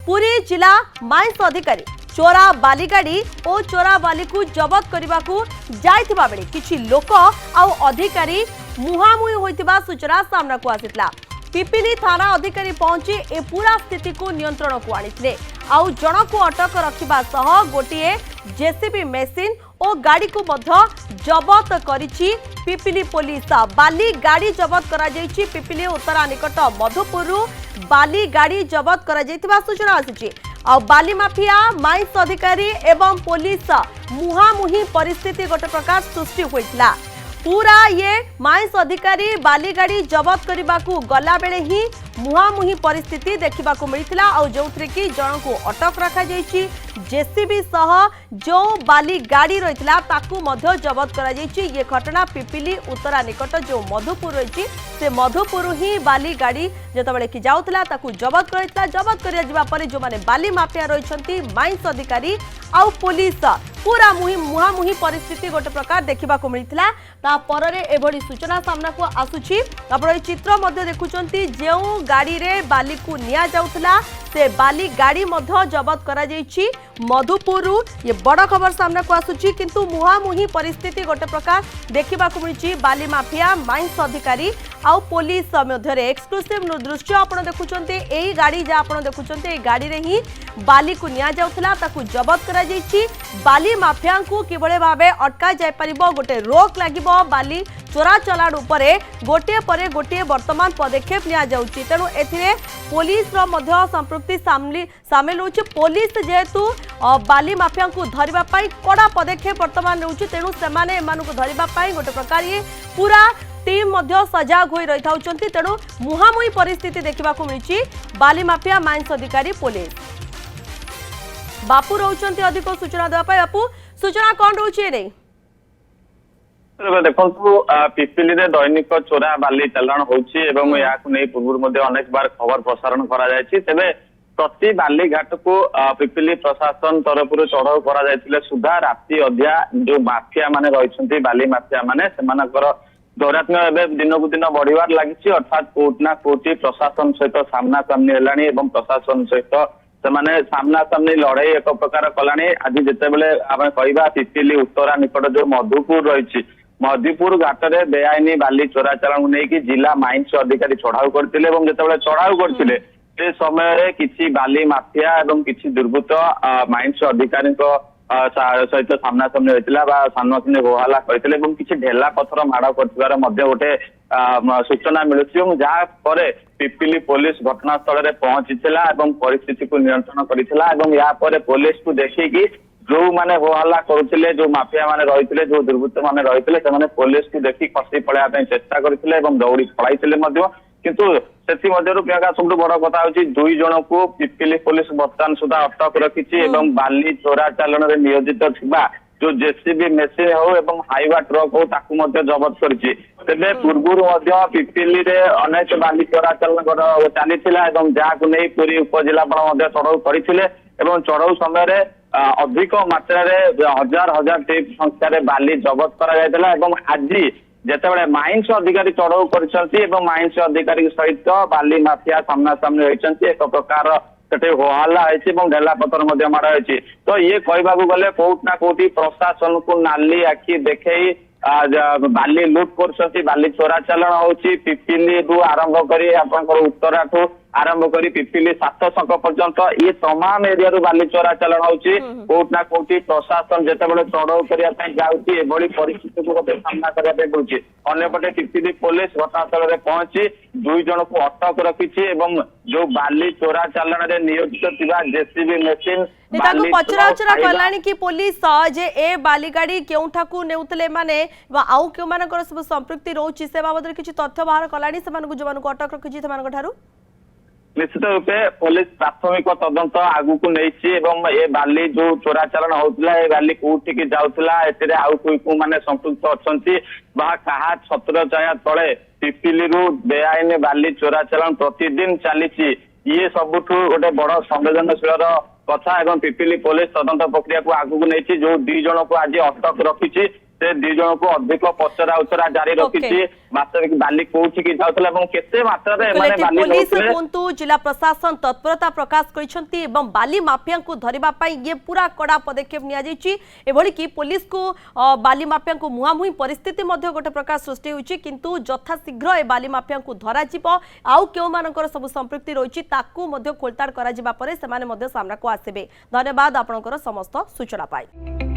पुरी जिला माइंस अधिकारी चोरा बाली गाड़ी और चोरा बाली को जबत करने को जाइथिबा बेले किछि लोक आउ अधिकारी मुहामुही होइतिबा सूचना सामना को आसितला। पिपिली थाना अधिकारी पहुंची ए पूरा स्थिति को नियंत्रण को आनिथिले। आउ जन को अटक रखिबा सह गोटिए जेसीबी मेसिन और गाड़ी को मध्य जबत करिछि पिपिली पुलिस। बाली गाड़ी जबत करा जाइछि। पिपिली उत्तरा निकट मधुपुर बाली गाड़ी जबत करा जाइथिबा सूचना आसिछि। आ बाली माफिया माइंस अधिकारी एवं पुलिस मुहामुही परिस्थिति गोटे प्रकार सृष्टि होइतला। पूरा ये माइंस अधिकारी बाली गाड़ी जबत करने को गला बेले ही मुहामुही परिस्थिति देखा मिलता और जो कि जन को अटक रखा जेसीबी सह जो बाली गाड़ी रही जबत करा ये घटना पिपिली उत्तरा निकट जो मधुपुर रही से मधुपुर ही बाली गाड़ी जितेबाला कि जाऊला जबत कर जो माने बाली माफिया रही माइंस अधिकारी आउ पुलिस पूरा मुहामुही परिस्थिति गोटे प्रकार देखा मिलता। तापर एभली सूचना सामना को आसुची। आपण चित्र मध्य देखुचंती जो गाड़ी रे बाली को निया जाउथला से बाली गाड़ी मध्य जबत करा जाइछि मधुपुर। ये बड़ खबर सामना को आसुची किंतु मुहामुही परिस्थिति गोटे प्रकार देखा मिली। बाली माफिया माइंस अधिकारी आउ पुलिस मध्य एक्सक्लूसिव दृश्य आपण देखुचंती। एही गाड़ी जा आपण देखुचंती गाड़ी रे ही बाली को निया जाउथला ताकू जबत करा जाइछि। बाली माफिया को किभले भाबे अटका जाय परिबो गोटे रोक लागिबो बाली चोरा चलाण उपरे गोटे परे गोटे वर्तमान पदक्षेप निया जाउछि। तेणु एथिरे पुलिस रो मध्य संपृक्ति सामिल होछि। पुलिस जेहेतु बाली माफिया को धरिबा पाई कड़ा पदक्षेप वर्तमान नेउछि। तेणु सेमाने एमानु को धरिबा पाई गोटे प्रकार ये पूरा टीम मध्य सजाग होई रही थाउचंती। तेणु मुहामुही परिस्थिति देखा मिली। बाली माफिया माइंस अधिकारी पुलिस बापू रहउचंती अधिक सूचना देबा पाई। बापू सूचना कौन रहउछि नै देखु पिपिली रे दैनिक चोरा बाली चालाण होउछि एवं याकु नै पूर्व मध्ये अनेक बार खबर प्रसारण करा जायछि। तेबे प्रति बाली घाट को पिपिली प्रशासन तरफ चढ़ाऊ करा जायतिले सुधा राति अध्या जो माफिया माने रहिसंती बाली माफिया माने सेमानकर दौरात्म्य एबे दिनकु दिन बढ़िवार लागिछि। अर्थात कोटना कोटी प्रशासन सहित सामना सामनी हेलाणी एवं प्रशासन सहित सेमाने सामना सामनी लड़ाई एक प्रकार कलाणी। आज जितेबेले आमे कहबा पिपिली उत्तरा निकट जो मधुपुर रही मधुपुर घाट रे बेआईनी बाली चोरा चालाण नहीं जिला माइंस अधिकारी चढ़ाऊ करथिले एवं जितेबेले चढ़ाऊ करथिले से समय किसी बाली माफिया एवं किसी दुर्बृत्त माइंस अधिकारी सहित सामना सामनी होइतिला बा सामनासामनी होहाला करथिले एवं किसी ढेला पत्थर माड़ करथिबार मध्य गोटे सूचना मिलुछि। जहाँ पर पिपिली पुलिस घटनास्थल रे पहुंचीथिला एवं परिस्थिति को नियंत्रण करिथिला एवं या पर पुलिस को देखिकी जो माने होहाला करुथिले जो माफिया माने रहिथिले जो दुर्बृत्त माने रहिथिले से माने पुलिस को देखि खसी पळया ପାଇଁ चेष्टा करथिले एवं दौड़ी पळाइथिले मध्य किंतु सेति मध्यरु प्रियंका सबटु बड़ कथा होची दुई जण को पिपिली पुलिस वर्तमान सुधा अटक रखिछि एवं बाली चोरा चालाण रे नियोजित थिबा जो जेसीबी मेसिन हो एवं हाईवा ट्रक हो ताकू मध्य जबत करिछि। तेबे पूर्वरु मध्य पिपिली रे अनेक बाली चोरा चालाण चलीथिला एवं जाकु नै पुरी उपजिल्लापाल मध्य चढ़ाऊ करिथिले एवं चढ़ाऊ समय रे अधिक मात्रा रे हजार हजार टीप संख्या बाली जबत करा जायतिला एवं आज जेतेबेले माइंस अधिकारी चढ़ाऊ करछंती एवं माइंस अधिकारी सहित बाली माफिया सामना सामने होइछंती एक प्रकार सेटे होहाला होइछि एवं ढेला पत्थर मध्य माड़ होइछि। तो ये कहबाकू गले कोउट ना कोउटी प्रशासन को नाली आखि देखै बाली लुट करछंती बाली चोरा चालाण होउछि। पिपिली रु आरंभ करी आपनकर उत्तराठू आरंभ करी पिपिली 700 पर्यंत ये तमाम एरिया रु बाली चोरा चालाण होउछि। कोउट ना कोउटी प्रशासन जेतेबेले चढ़ाऊ करिया पई जाउछि एभली परिस्थिति को गोटे सामना करिया पई पड़ुछि। अन्यपटे पिपिली पुलिस घटनास्थल रे पहुंची दुई जण को अटक रखिछि एवं जो बाली चोरा चालाण रे नियोजित थिबा जेसीबी मेसिन पचराउचरा कलानी की पुलिस जे ए बाली गाड़ी केउठाकू नेउतले माने आउ केउ मानकर सब संपृक्ति रहउछि से बाबद किछि तथ्य बाहर कलानी से मानकु जवान को अटक रखिछि से मानक ठारू निश्चित रूपे पुलिस प्राथमिक तदंत आगु को नहीं एवं ए बाली जो चोरा चालाण होउतला ए बाली कोठिक जाउतला एतरे आउ कोई माने संपृक्त अछंती बा कहा छत्र छाया तळे पिपिली रु बेआईन बाली चोरा चालाण प्रतिदिन चलीछि। ये सबुठु गोटे बड़ संवेदनशील कथा एवं पिपिली पुलिस तदंत प्रक्रिया को आगु को नहीं जो दुई जन को आज अटक रखिछि से दी जन को अधिक पचरा उचरा जारी रखी वास्तविक बाली कोठी की जाउतला एवं केते मात्रा रे माने बाली पुलिस कोंतु जिला प्रशासन तत्परता प्रकाश करिसंती एवं बाली माफिया को धरिबा पई ये पूरा कड़ा पदक्षेप निया जायछि एभली कि पुलिस को बाली माफिया को मुहामुही परिस्थिति मध्य गोटे प्रकार सृष्टि होछि किंतु यथा शीघ्र ए बाली माफिया को धरा जिवो आउ केउ मानकर सब संपृक्ति रहिछि ताकू मध्य खोलताड़ करा जिबा परे सेमाने मध्य सामना को आसीबे। धन्यवाद आपनकर समस्त सूचना पाई।